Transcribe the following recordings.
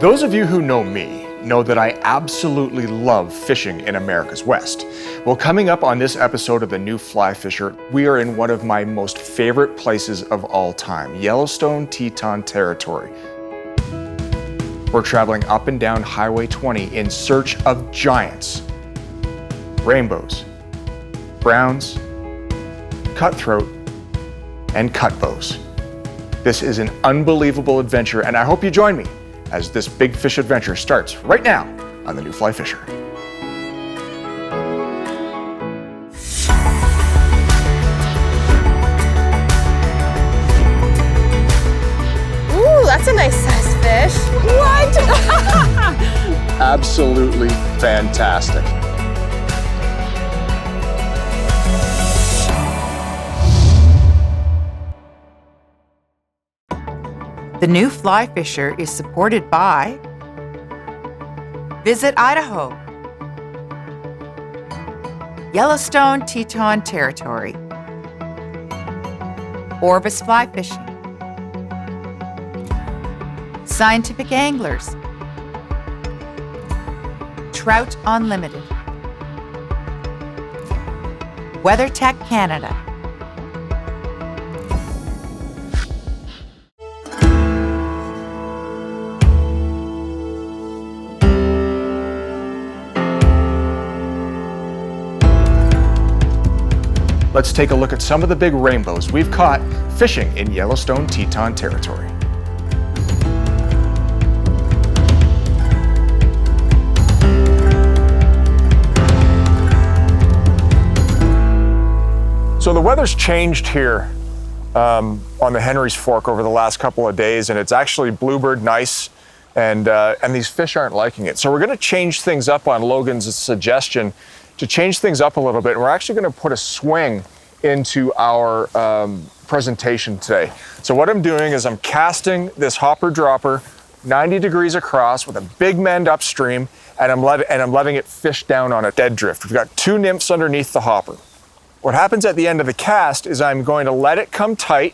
Those of you who know me know that I absolutely love fishing in America's West. Well, coming up on this episode of The New Fly Fisher, we are in one of my most favorite places of all time, Yellowstone Teton Territory. We're traveling up and down Highway 20 in search of giants, rainbows, browns, cutthroat, and cutbows. This is an unbelievable adventure, and I hope you join me as this big fish adventure starts right now on The New Fly Fisher. Ooh, that's a nice size fish. What? Absolutely fantastic. The New Fly Fisher is supported by Visit Idaho, Yellowstone Teton Territory, Orvis Fly Fishing, Scientific Anglers, Trout Unlimited, WeatherTech Canada. Let's take a look at some of the big rainbows we've caught fishing in Yellowstone Teton Territory. So the weather's changed here on the Henry's Fork over the last couple of days, and it's actually bluebird nice, and these fish aren't liking it. So we're gonna change things up on Logan's suggestion to change things up a little bit. We're actually gonna put a swing into our presentation today. So what I'm doing is I'm casting this hopper dropper 90 degrees across with a big mend upstream, and I'm letting it fish down on a dead drift. We've got two nymphs underneath the hopper. What happens at the end of the cast is I'm going to let it come tight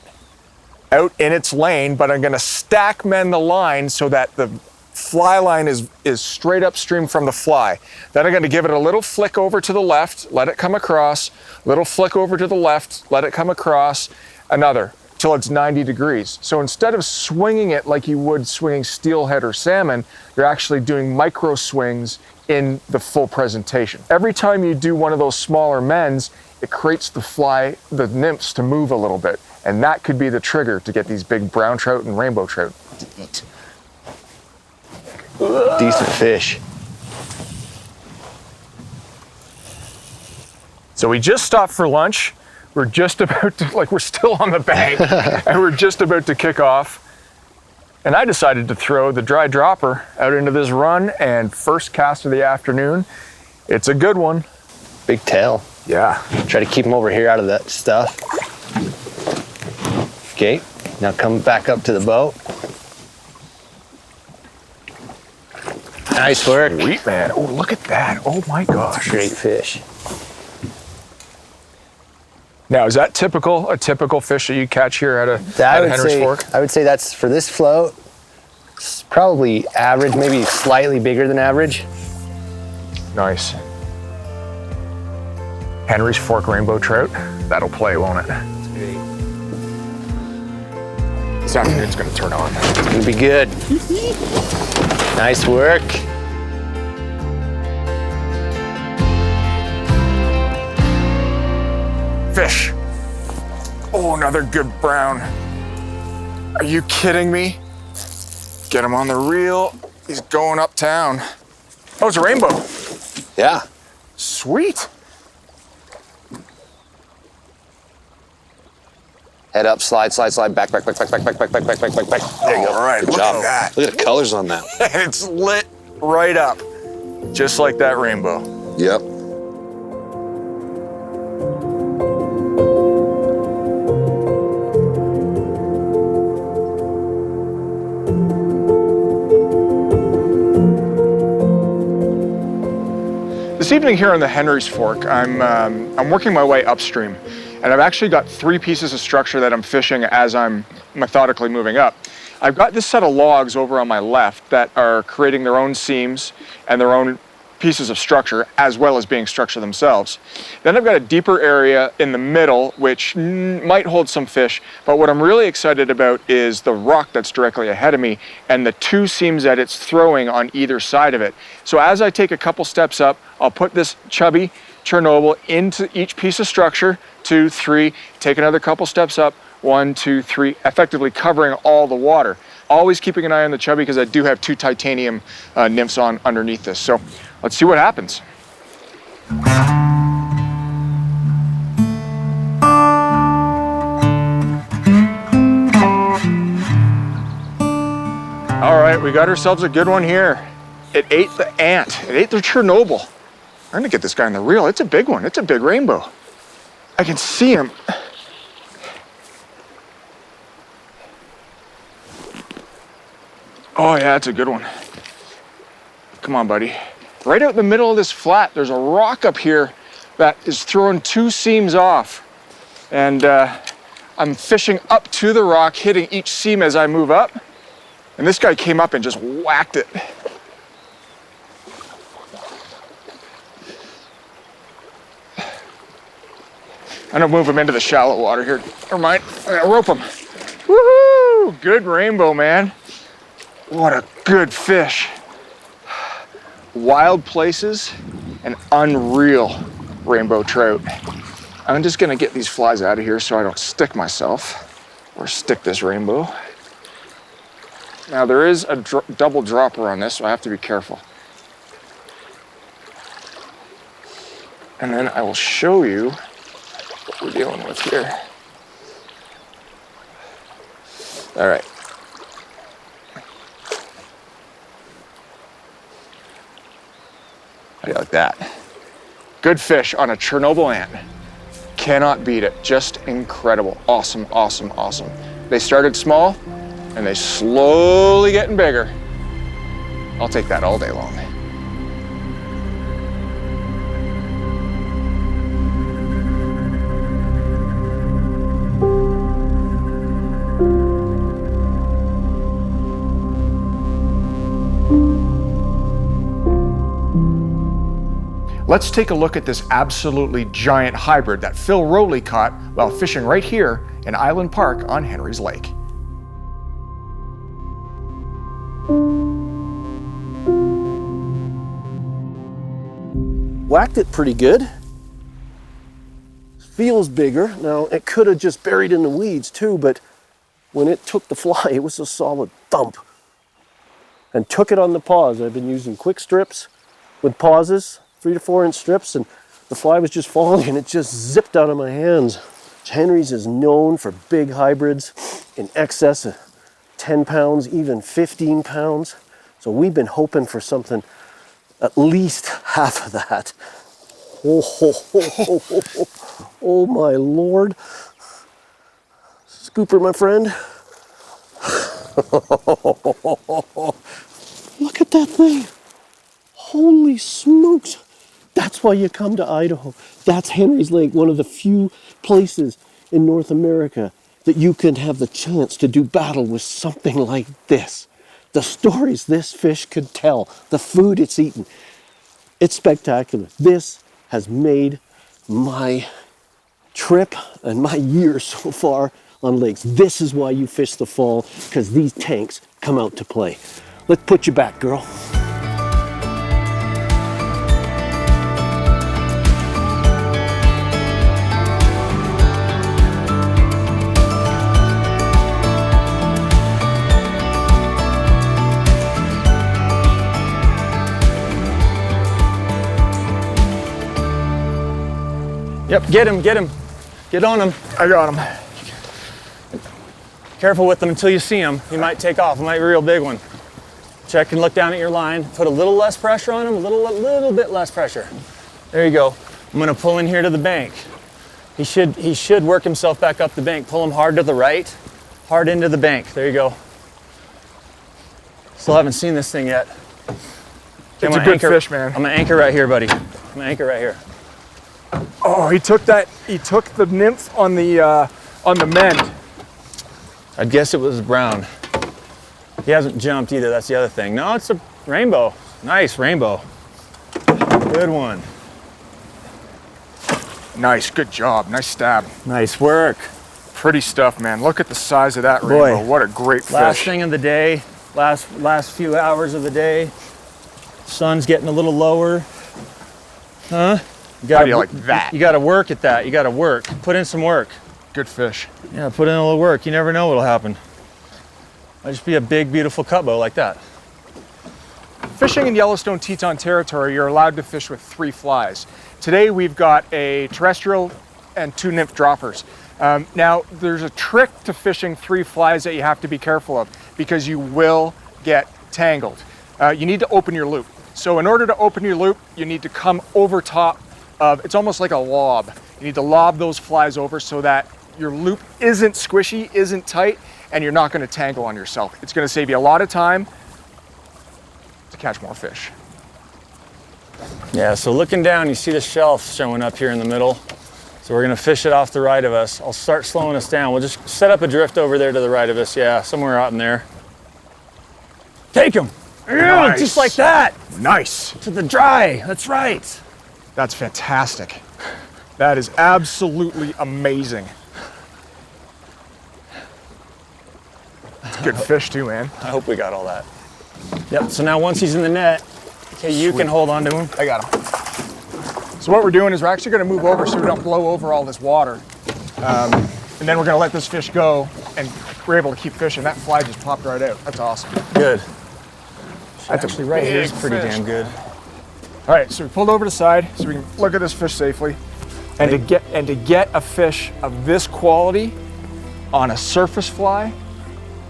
out in its lane, but I'm gonna stack mend the line so that the fly line is straight upstream from the fly. Then I'm gonna give it a little flick over to the left, let it come across, little flick over to the left, let it come across, another, till it's 90 degrees. So instead of swinging it like you would swinging steelhead or salmon, you're actually doing micro swings in the full presentation. Every time you do one of those smaller mends, it creates the nymphs to move a little bit. And that could be the trigger to get these big brown trout and rainbow trout to eat. Decent fish. So we just stopped for lunch. We're just about to, we're still on the bank and we're just about to kick off. And I decided to throw the dry dropper out into this run, and first cast of the afternoon. It's a good one. Big tail. Yeah. Try to keep them over here out of that stuff. Okay, now come back up to the boat. Nice work. Sweet, man. Oh, look at that. Oh my gosh. Great fish. Now, is that a typical fish that you catch here at Henry's Fork? I would say that's, for this float, it's probably average, maybe slightly bigger than average. Nice. Henry's Fork rainbow trout. That'll play, won't it? That's great. This afternoon's gonna turn on. It's gonna be good. Nice work. Fish. Oh, another good brown. Are you kidding me? Get him on the reel. He's going uptown. Oh, it's a rainbow. Yeah. Sweet. Head up, slide, back. There you go. All right, Good look job. at that. Look at the colors on that. It's lit right up, just like that rainbow. Yep. This evening here on the Henry's Fork, I'm working my way upstream, and I've actually got three pieces of structure that I'm fishing as I'm methodically moving up. I've got this set of logs over on my left that are creating their own seams and their own pieces of structure, as well as being structure themselves. Then I've got a deeper area in the middle, which might hold some fish, but what I'm really excited about is the rock that's directly ahead of me and the two seams that it's throwing on either side of it. So as I take a couple steps up, I'll put this chubby Chernobyl into each piece of structure, 2, 3, take another couple steps up, 1, 2, 3, effectively covering all the water. Always keeping an eye on the chubby because I do have 2 titanium nymphs on underneath this. So let's see what happens. All right, we got ourselves a good one here. It ate the ant. It ate the Chernobyl. I'm gonna get this guy on the reel. It's a big one. It's a big rainbow. I can see him. Oh yeah, that's a good one. Come on, buddy. Right out in the middle of this flat, there's a rock up here that is throwing 2 seams off. And I'm fishing up to the rock, hitting each seam as I move up. And this guy came up and just whacked it. I'm gonna move him into the shallow water here. Never mind, I'm gonna rope him. Woohoo! Good rainbow, man. What a good fish. Wild places and unreal rainbow trout. I'm just gonna get these flies out of here so I don't stick myself or stick this rainbow. Now there is a double dropper on this, so I have to be careful. And then I will show you what we're dealing with here. All right. How do you like that? Good fish on a Chernobyl ant. Cannot beat it. Just incredible. Awesome, awesome, awesome. They started small and they slowly getting bigger. I'll take that all day long. Let's take a look at this absolutely giant hybrid that Phil Rowley caught while fishing right here in Island Park on Henry's Lake. Whacked it pretty good. Feels bigger. Now, it could have just buried in the weeds too, but when it took the fly, it was a solid thump. And took it on the pause. I've been using quick strips with pauses, 3 to 4 inch strips, and the fly was just falling and it just zipped out of my hands. Henry's is known for big hybrids in excess of 10 pounds, even 15 pounds. So we've been hoping for something at least half of that. Oh my Lord. Scooper, my friend. Look at that thing. Holy smokes. That's why you come to Idaho. That's Henry's Lake, one of the few places in North America that you can have the chance to do battle with something like this. The stories this fish could tell, the food it's eaten. It's spectacular. This has made my trip and my year so far on lakes. This is why you fish the fall, because these tanks come out to play. Let's put you back, girl. Yep, get him. Get on him. I got him. Careful with them until you see him. He might take off. He might be a real big one. Check and look down at your line. Put a little less pressure on him, a little bit less pressure. There you go. I'm gonna pull in here to the bank. He should work himself back up the bank. Pull him hard to the right, hard into the bank. There you go. Still haven't seen this thing yet. It's a good fish, man. I'm gonna anchor right here, buddy. I'm gonna anchor right here. Oh, he took the nymph on the mend. I'd guess it was brown. He hasn't jumped either, that's the other thing. No, it's a rainbow. Nice rainbow. Good one. Nice, good job, nice stab. Nice work. Pretty stuff, man. Look at the size of that Boy, rainbow. What a great fish. Last thing of the day, last few hours of the day. Sun's getting a little lower. Huh? How do you like that? You gotta work at that. You gotta work. Put in some work. Good fish. Yeah, put in a little work. You never know what'll happen. Might just be a big, beautiful cutbow like that. Fishing in Yellowstone Teton Territory, you're allowed to fish with 3 flies. Today we've got a terrestrial and 2 nymph droppers. Now, there's a trick to fishing 3 flies that you have to be careful of because you will get tangled. You need to open your loop. So in order to open your loop, you need to come over top of, it's almost like a lob. You need to lob those flies over so that your loop isn't squishy, isn't tight, and you're not going to tangle on yourself. It's going to save you a lot of time to catch more fish. Yeah, so looking down, you see the shelf showing up here in the middle. So we're gonna fish it off the right of us. I'll start slowing us down. We'll just set up a drift over there to the right of us. Yeah, somewhere out in there. Take him. Yeah, Nice. just like that. Nice. To the dry, that's right. That's fantastic. That is absolutely amazing. It's a good fish too, man. I hope we got all that. Yep, so now once he's in the net, okay, you can hold on to him. I got him. So what we're doing is we're actually going to move over so we don't blow over all this water. And then we're going to let this fish go and we're able to keep fishing. That fly just popped right out. That's awesome. Good. That's Actually, right here is big pretty fish. damn good. All right, so we pulled over to the side so we can look at this fish safely. And to get a fish of this quality on a surface fly,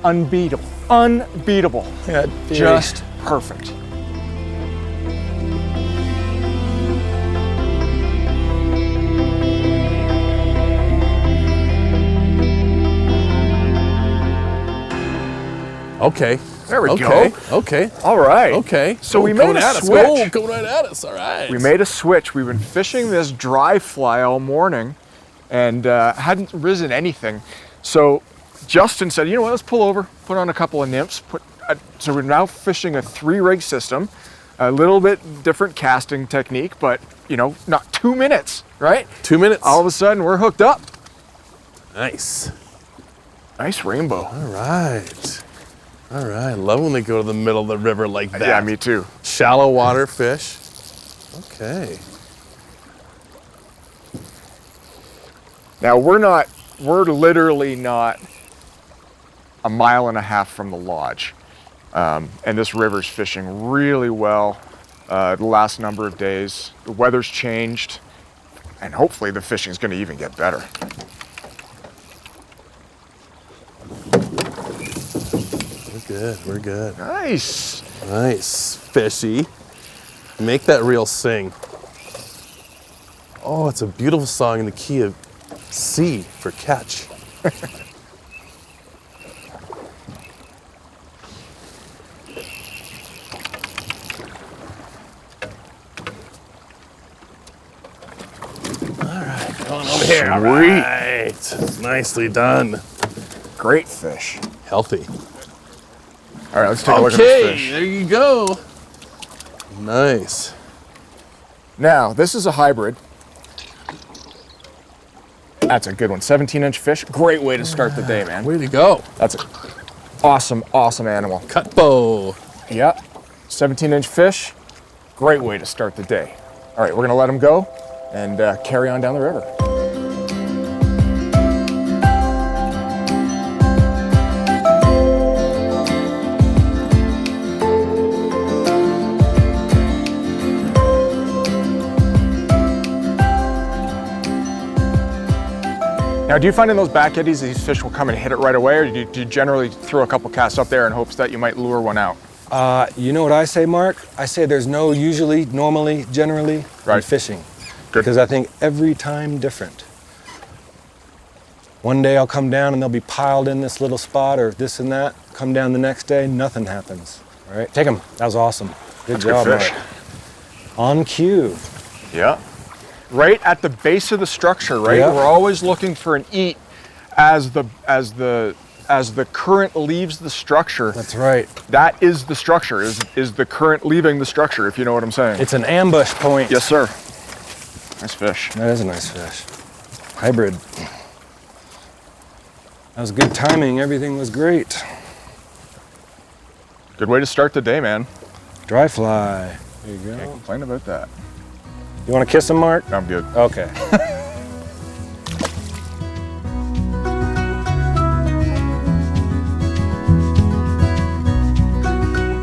unbeatable. Unbeatable. Yeah, Just perfect. Okay. There we Okay. go. Okay. All right. Okay. So we Coming made a at us. switch. Go right at us. All right. We made a switch. We've been fishing this dry fly all morning and hadn't risen anything. So Justin said, you know what, let's pull over, put on a couple of nymphs. So we're now fishing a 3-rig system, a little bit different casting technique, but you know, not 2 minutes, right? 2 minutes. All of a sudden we're hooked up. Nice. Nice rainbow. All right. All right. I love when they go to the middle of the river like that. Yeah, me too. Shallow water fish. Okay. Now we're literally not a mile and a half from the lodge. And this river's fishing really well the last number of days. The weather's changed and hopefully the fishing's gonna even get better. We're good. We're good. Nice. Nice. Fishy. Make that reel sing. Oh, it's a beautiful song in the key of C for catch. Going over here. All right. Nicely done. Great fish. Healthy. All right, let's take a look at this Okay, fish. there you go. Nice. Now, this is a hybrid. That's a good one. 17-inch fish. Great way to start the day, man. Way to go. That's an awesome, awesome animal. Cut bow. Yep. 17-inch fish. Great way to start the day. All right, we're gonna let him go and carry on down the river. Now, do you find in those back eddies these fish will come and hit it right away, or do you generally throw a couple casts up there in hopes that you might lure one out? You know what I say, Mark? I say there's no usually, normally, generally Right. in fishing. Good. Because I think every time different. One day I'll come down and they'll be piled in this little spot or this and that. Come down the next day, nothing happens. All right, take them. That was awesome. Good job, good fish. Mark. On cue. Yeah. Right at the base of the structure, right? Yeah. We're always looking for an eat as the as the current leaves the structure. That's right. That is the structure, is the current leaving the structure, if you know what I'm saying. It's an ambush point. Yes, sir. Nice fish. That is a nice fish. Hybrid. That was good timing. Everything was great. Good way to start the day, man. Dry fly. There you Can't go. complain about that. You want to kiss him, Mark? I'm good. Okay.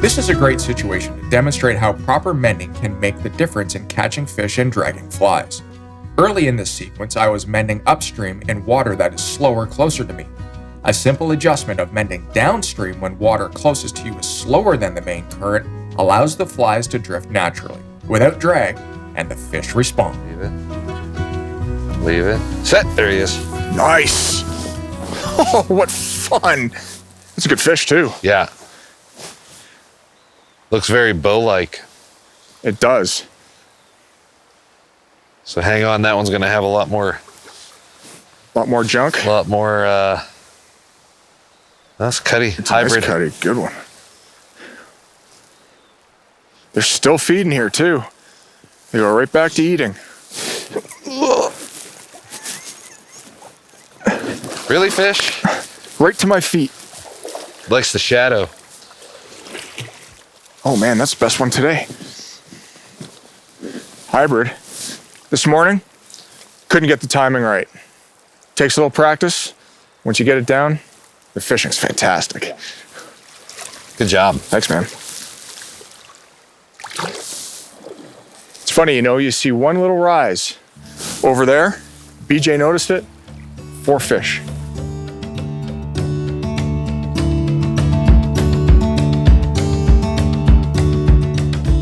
This is a great situation to demonstrate how proper mending can make the difference in catching fish and dragging flies. Early in this sequence, I was mending upstream in water that is slower closer to me. A simple adjustment of mending downstream when water closest to you is slower than the main current allows the flies to drift naturally, without drag, and the fish respond. Leave it. Leave it. Set. There he is. Nice. Oh, what fun. That's a good fish, too. Yeah. Looks very bow-like. It does. So hang on, that one's gonna have a lot more junk. A lot more, that's cutty, hybrid. Nice cutty, good one. They're still feeding here too. They go right back to eating. Really, fish? Right to my feet. Likes the shadow. Oh man, that's the best one today. Hybrid. This morning, couldn't get the timing right. Takes a little practice. Once you get it down, the fishing's fantastic. Good job. Thanks, man. It's funny, you know, you see one little rise over there. BJ noticed it. 4 fish.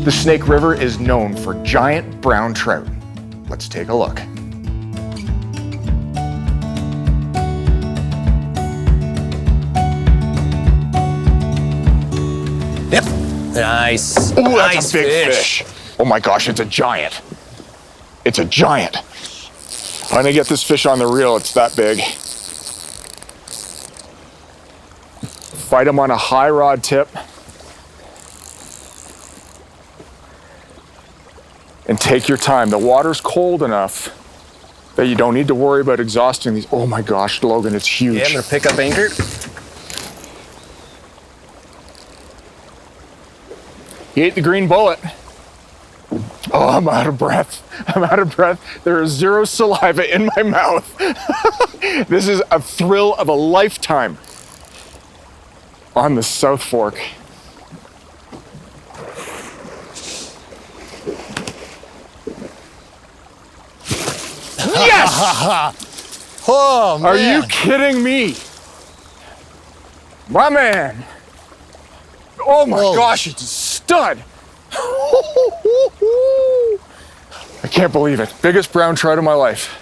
The Snake River is known for giant brown trout. Let's take a look. Yep. Nice. Ooh, that's nice a big fish. Oh my gosh, it's a giant. It's a giant. I'm gonna get this fish on the reel, it's that big. Fight him on a high rod tip. And take your time. The water's cold enough that you don't need to worry about exhausting these. Oh my gosh, Logan, it's huge. Yeah, I'm gonna pick up anchor. He ate the green bullet. Oh, I'm out of breath. I'm out of breath. There is 0 saliva in my mouth. This is a thrill of a lifetime on the South Fork. Yes! Oh, man. Are you kidding me? My man. Oh my gosh, it's a stud. I can't believe it. Biggest brown trout of my life.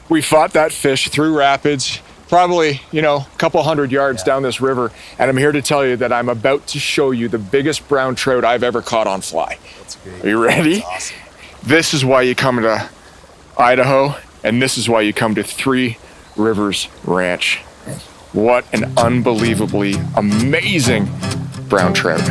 We fought that fish through rapids, probably, a couple hundred yards down this river, and I'm here to tell you that I'm about to show you the biggest brown trout I've ever caught on fly. That's great. Are you ready? That's awesome. This is why you come to Idaho, and this is why you come to Three Rivers Ranch. What an unbelievably amazing brown trout.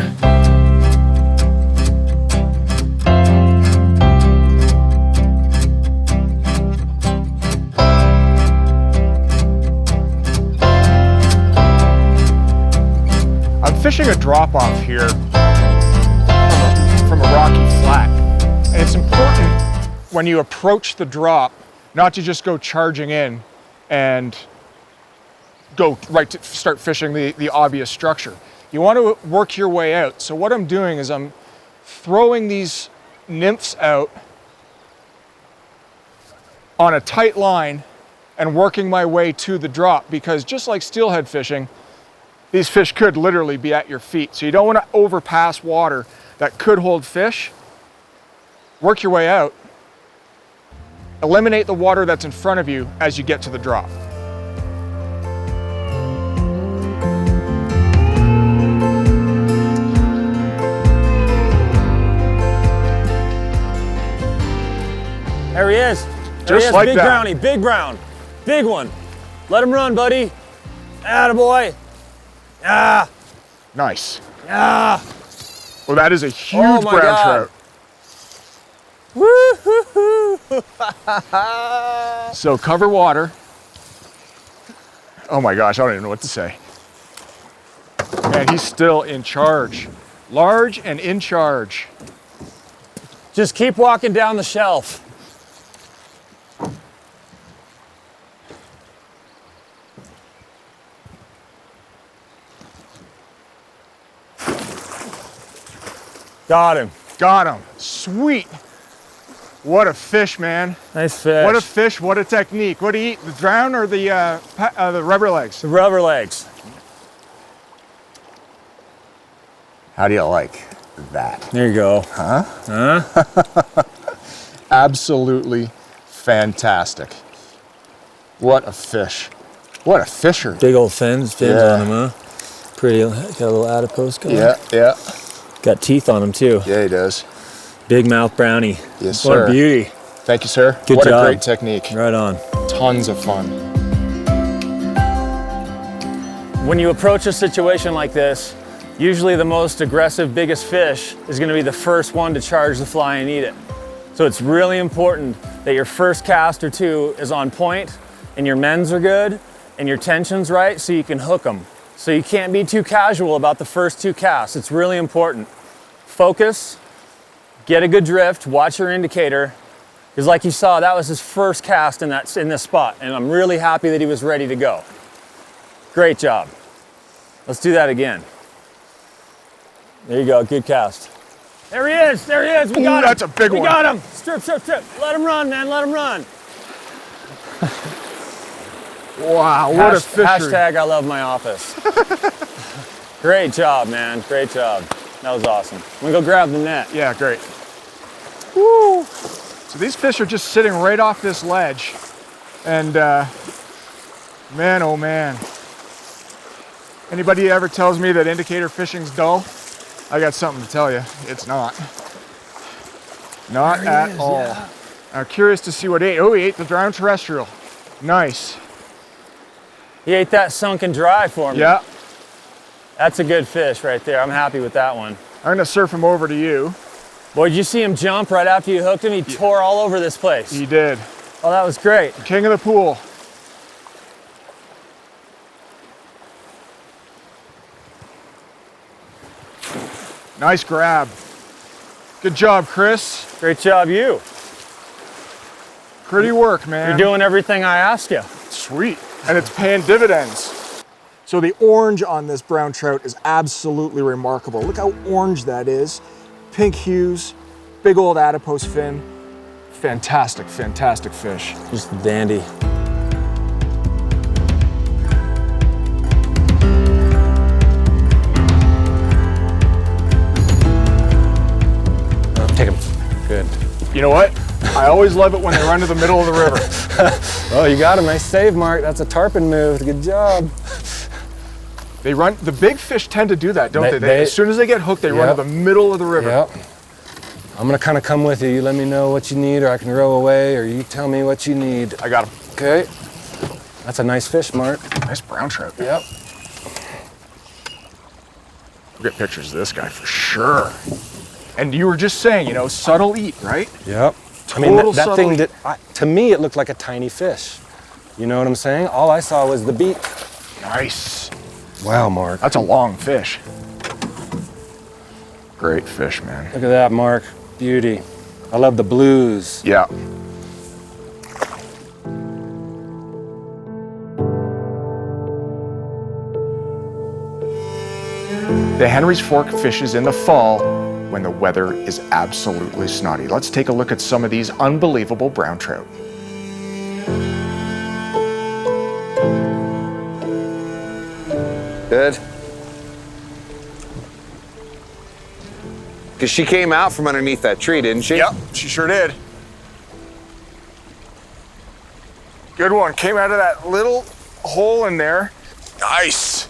I'm fishing a drop-off here from a rocky flat. And it's important when you approach the drop not to just go charging in and go right to start fishing the obvious structure. You want to work your way out. So what I'm doing is I'm throwing these nymphs out on a tight line and working my way to the drop, because just like steelhead fishing, these fish could literally be at your feet. So you don't want to overpass water that could hold fish. Work your way out. Eliminate the water that's in front of you as you get to the drop. There he is. There he Just is. like Big that. brownie, big brown, big one. Let him run, buddy. Attaboy. Yeah. Nice. Yeah. Well, that is a huge Oh my brown God. trout. Woo-hoo-hoo. So cover water. Oh my gosh, I don't even know what to say. Man, he's still in charge. Large and in charge. Just keep walking down the shelf. Got him. Got him. Sweet. What a fish, man. Nice fish. What a fish, what a technique. What do you eat, the drown or the rubber legs? The rubber legs. How do you like that? There you go. Absolutely fantastic. What a fish. What a fisher. Big old fins Yeah. on him, huh? Pretty, got a little adipose going. Yeah. Got teeth on him too. Yeah, he does. Big mouth brownie. Yes, What sir. a beauty. Thank you, sir. Good what job. a great technique. Right on. Tons of fun. When you approach a situation like this, usually the most aggressive, biggest fish is gonna be the first one to charge the fly and eat it. So it's really important that your first cast or two is on point and your mends are good and your tension's right so you can hook them. So you can't be too casual about the first two casts. It's really important. Focus, get a good drift, watch your indicator. Because like you saw, that was his first cast in this spot, and I'm really happy that he was ready to go. Great job. Let's do that again. There you go, good cast. There he is, we got him. That's a big one. We got him. Strip. Let him run, man, let him run. Wow, what a fisher. Hashtag I love my office. Great job, man, great job. That was awesome. I'm gonna go grab the net. Yeah, great. Woo. So these fish are just sitting right off this ledge. And man, oh man. Anybody ever tells me that indicator fishing's dull, I got something to tell you. It's not. Not at all. Yeah. I'm curious to see what he ate. Oh, he ate the drowned terrestrial. Nice. He ate that sunken dry for me. Yeah. That's a good fish right there. I'm happy with that one. I'm gonna surf him over to you. Boy, did you see him jump right after you hooked him? He tore all over this place. He did. Oh, that was great. King of the pool. Nice grab. Good job, Chris. Great job, you. Pretty work, man. You're doing everything I asked you. Sweet. And it's paying dividends. So the orange on this brown trout is absolutely remarkable. Look how orange that is. Pink hues, big old adipose fin. Fantastic, fantastic fish. Just a dandy. Take him. Good. You know what? I always love it when they run to the middle of the river. Oh, you got him. Nice save, Mark. That's a tarpon move. Good job. They run, the big fish tend to do that, don't they? As soon as they get hooked, they run to the middle of the river. Yep. I'm gonna kind of come with you. You let me know what you need, or I can row away, or you tell me what you need. I got him. Okay. That's a nice fish, Mark. Nice brown trout. Yep. We'll get pictures of this guy for sure. And you were just saying, you know, subtle eat, right? Yep. Total that thing, subtle to me, it looked like a tiny fish. You know what I'm saying? All I saw was the beak. Nice. Wow, Mark. That's a long fish. Great fish, man. Look at that, Mark. Beauty. I love the blues. Yeah. The Henry's Fork fishes in the fall when the weather is absolutely snotty. Let's take a look at some of these unbelievable brown trout. Good. Because she came out from underneath that tree, didn't she? Yep, she sure did. Good one. Came out of that little hole in there. Nice.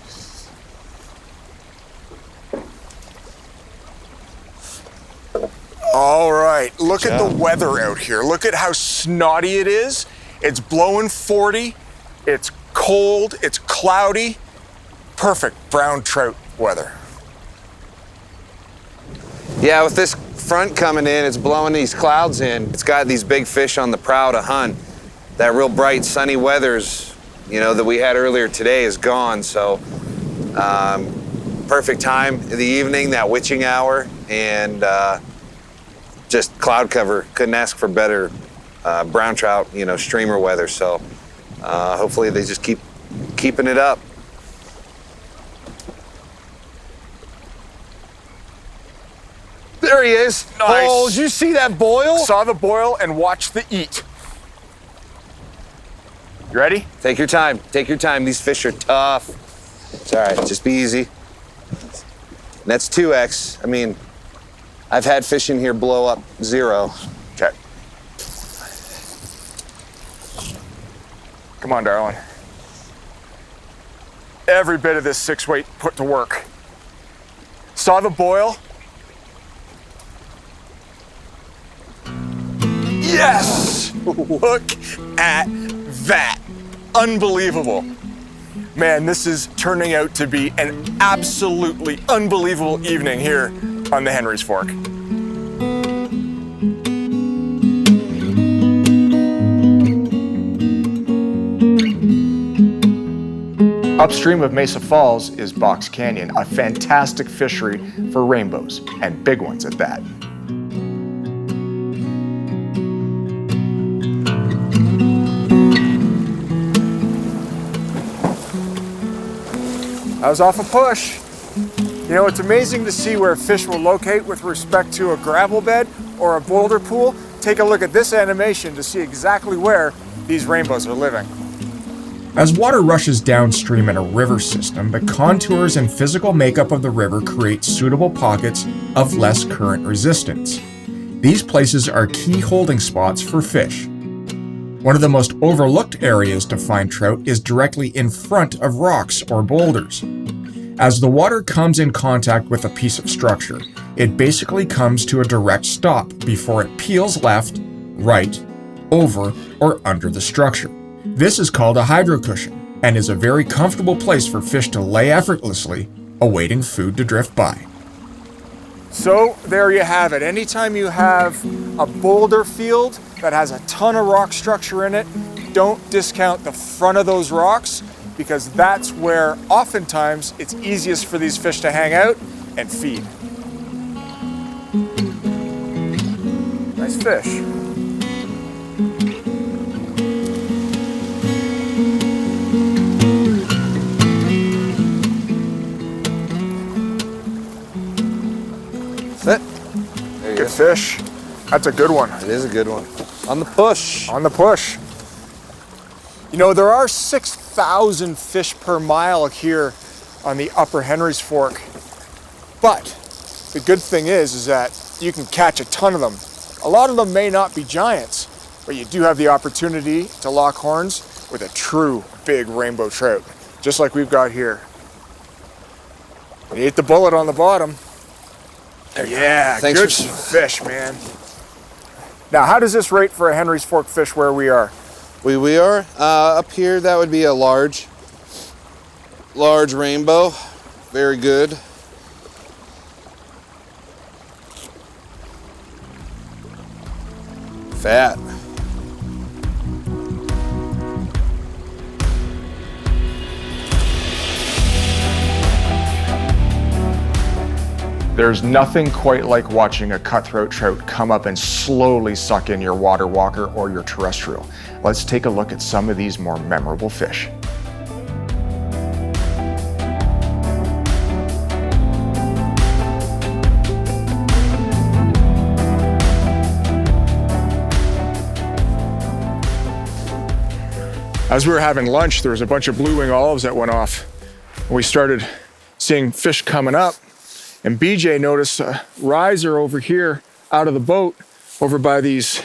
All right, look at the weather out here. Look at how snotty it is. It's blowing 40. It's cold. It's cloudy. perfect brown trout weather. Yeah, with this front coming in, it's blowing these clouds in. It's got these big fish on the prow to hunt. That real bright sunny weather's, that we had earlier today is gone. So perfect time in the evening, that witching hour, and just cloud cover. Couldn't ask for better brown trout, streamer weather. So hopefully they just keep keeping it up. There he is. Nice. Oh, did you see that boil? Saw the boil and watched the eat. You ready? Take your time. Take your time. These fish are tough. It's all right. Just be easy. And that's 2x. I mean, I've had fish in here blow up 0. Okay. Come on, darling. Every bit of this 6-weight put to work. Saw the boil? Yes! Look at that. Unbelievable. Man, this is turning out to be an absolutely unbelievable evening here on the Henry's Fork. Upstream of Mesa Falls is Box Canyon, a fantastic fishery for rainbows, and big ones at that. I was off a push. It's amazing to see where fish will locate with respect to a gravel bed or a boulder pool. Take a look at this animation to see exactly where these rainbows are living. As water rushes downstream in a river system, the contours and physical makeup of the river create suitable pockets of less current resistance. These places are key holding spots for fish. One of the most overlooked areas to find trout is directly in front of rocks or boulders. As the water comes in contact with a piece of structure, it basically comes to a direct stop before it peels left, right, over, or under the structure. This is called a hydrocushion and is a very comfortable place for fish to lay effortlessly, awaiting food to drift by. So there you have it. Anytime you have a boulder field that has a ton of rock structure in it, don't discount the front of those rocks, because that's where oftentimes it's easiest for these fish to hang out and feed. Nice fish. Sit. There you Good go. fish. That's a good one. It is a good one. On the push. On the push. There are 6,000 fish per mile here on the upper Henry's Fork. But the good thing is that you can catch a ton of them. A lot of them may not be giants, but you do have the opportunity to lock horns with a true big rainbow trout, just like we've got here. You ate the bullet on the bottom. Yeah, Thanks good for- fish, man. Now, how does this rate for a Henry's Fork fish where we are? We are up here. That would be a large rainbow. Very good. Fat. There's nothing quite like watching a cutthroat trout come up and slowly suck in your water walker or your terrestrial. Let's take a look at some of these more memorable fish. As we were having lunch, there was a bunch of blue wing olives that went off. We started seeing fish coming up. And BJ noticed a riser over here out of the boat over by these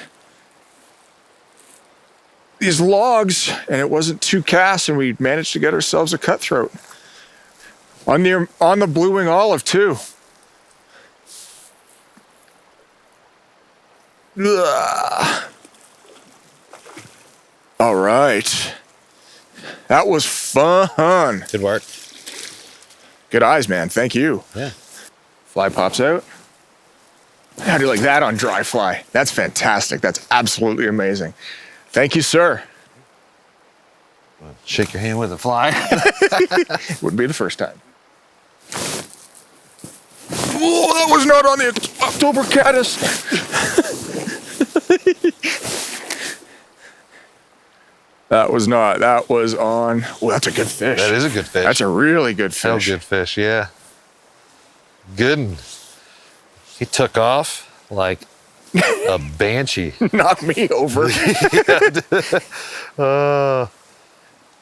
logs, and it wasn't too cast, and we managed to get ourselves a cutthroat on the blue wing olive too. Ugh. All right, that was fun. Good work. Good eyes, man. Thank you. Yeah. Fly pops out. How do you like that on dry fly? That's fantastic. That's absolutely amazing. Thank you, sir. Shake your hand with a fly. Wouldn't be the first time. Oh, that was not on the October caddis. That was not. That was on. Oh, that's a good fish. That is a good fish. That's a really good Hell fish. good fish, yeah. Good. And he took off like a banshee. Knock me over.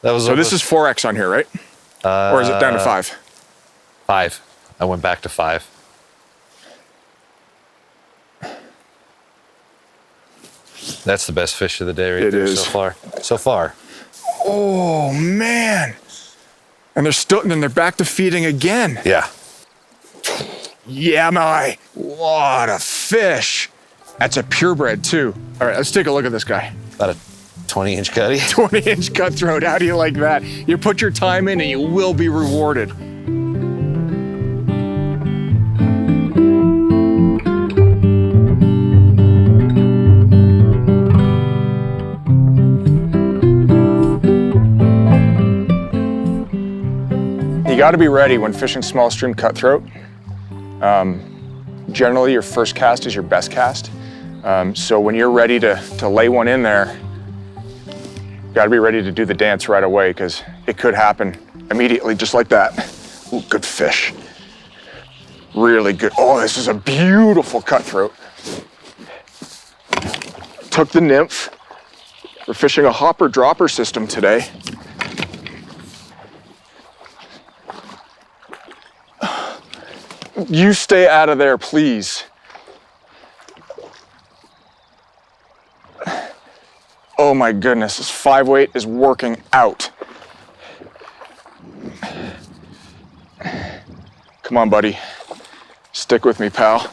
That was So this is 4X on here, right? Or is it down to 5? 5. I went back to 5. That's the best fish of the day right there is. so far. So far. Oh man! And they're back to feeding again. Yeah. Yeah, my what a fish! That's a purebred too. All right, let's take a look at this guy. About a 20-inch cutty. 20-inch cutthroat. How do you like that? You put your time in and you will be rewarded. You got to be ready when fishing small stream cutthroat. Generally, your first cast is your best cast. So when you're ready to lay one in there, you got to be ready to do the dance right away because it could happen immediately, just like that. Ooh, good fish. Really good. Oh, this is a beautiful cutthroat. Took the nymph. We're fishing a hopper dropper system today. You stay out of there, please. Oh my goodness, this 5-weight is working out. Come on, buddy. Stick with me, pal.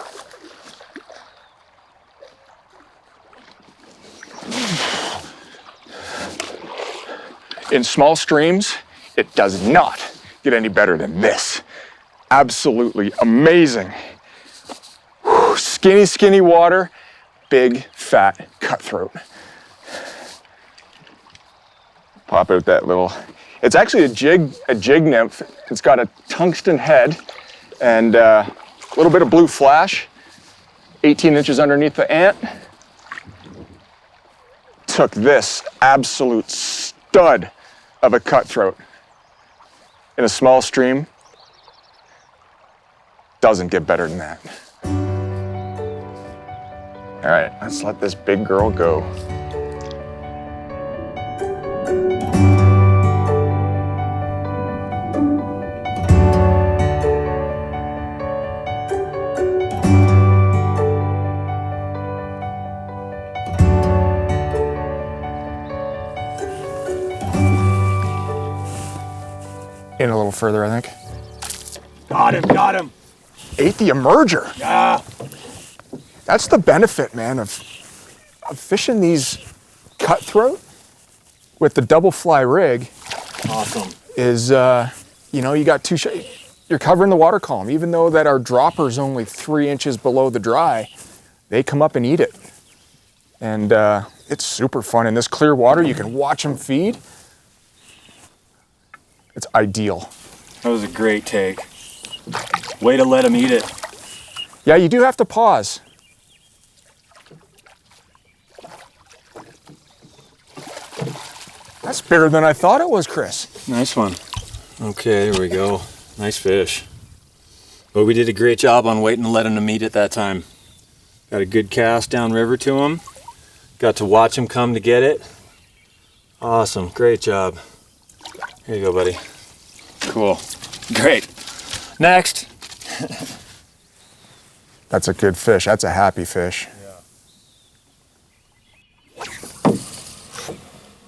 In small streams, it does not get any better than this. Absolutely amazing. Whew, skinny, skinny water, big, fat cutthroat. Pop out that little, it's actually a jig nymph. It's got a tungsten head and a little bit of blue flash, 18 inches underneath the ant. Took this absolute stud of a cutthroat in a small stream. Doesn't get better than that. All right, let's let this big girl go. In a little further, I think. Got him. Ate the emerger. Yeah. That's the benefit, man, of fishing these cutthroat with the double fly rig. Awesome. Is, you know, you got you're covering the water column. Even though that our dropper's only 3 inches below the dry, they come up and eat it. And it's super fun. In this clear water, you can watch them feed. It's ideal. That was a great take. Way to let them eat it. Yeah, you do have to pause. That's bigger than I thought it was, Chris. Nice one. Okay, there we go. Nice fish. But we did a great job on waiting and letting them eat it that time. Got a good cast downriver to them. Got to watch them come to get it. Awesome, great job. Here you go, buddy. Cool. Great. Next. That's a good fish. That's a happy fish.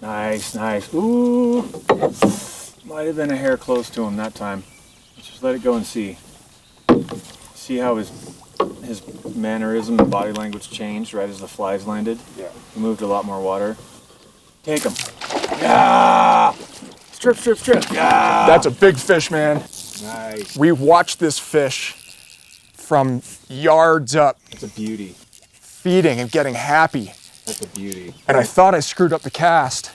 Nice, nice. Ooh. Might have been a hair close to him that time. Let's just let it go and see. See how his mannerism and body language changed right as the flies landed? Yeah. He moved a lot more water. Take him. Yeah! Strip. Yeah! That's a big fish, man. Nice. We watched this fish from yards up, That's a beauty. feeding and getting happy. That's a beauty. And I thought I screwed up the cast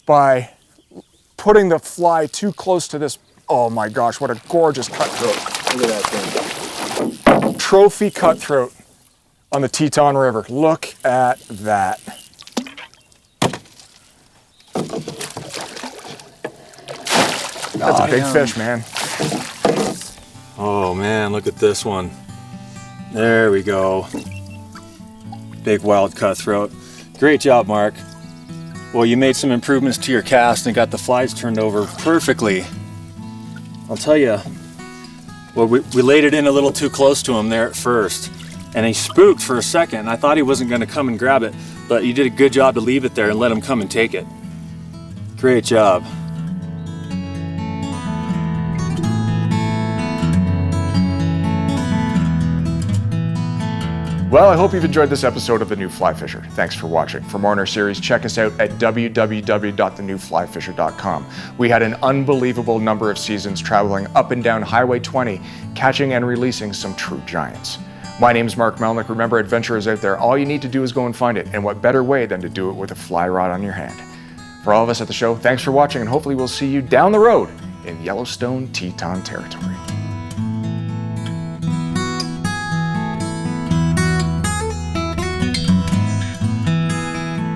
by putting the fly too close to this. Oh my gosh, what a gorgeous cutthroat. Look at that thing. Trophy cutthroat on the Teton River. Look at that. That's a big fish, man. Oh man, look at this one. There we go. Big wild cutthroat. Great job, Mark. Well, you made some improvements to your cast and got the flies turned over perfectly. I'll tell you, well, we laid it in a little too close to him there at first, and he spooked for a second. I thought he wasn't going to come and grab it, but you did a good job to leave it there and let him come and take it. Great job. Well, I hope you've enjoyed this episode of The New Fly Fisher. Thanks for watching. For more in our series, check us out at www.thenewflyfisher.com. We had an unbelievable number of seasons traveling up and down Highway 20, catching and releasing some true giants. My name's Mark Melnick. Remember, adventure is out there. All you need to do is go and find it. And what better way than to do it with a fly rod on your hand? For all of us at the show, thanks for watching, and hopefully we'll see you down the road in Yellowstone Teton Territory.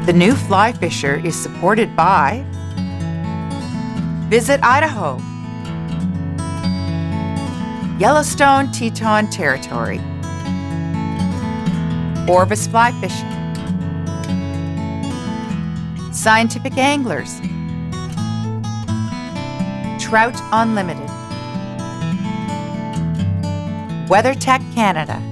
The New Fly Fisher is supported by Visit Idaho, Yellowstone Teton Territory, Orvis Fly Fishing, Scientific Anglers, Trout Unlimited, WeatherTech Canada,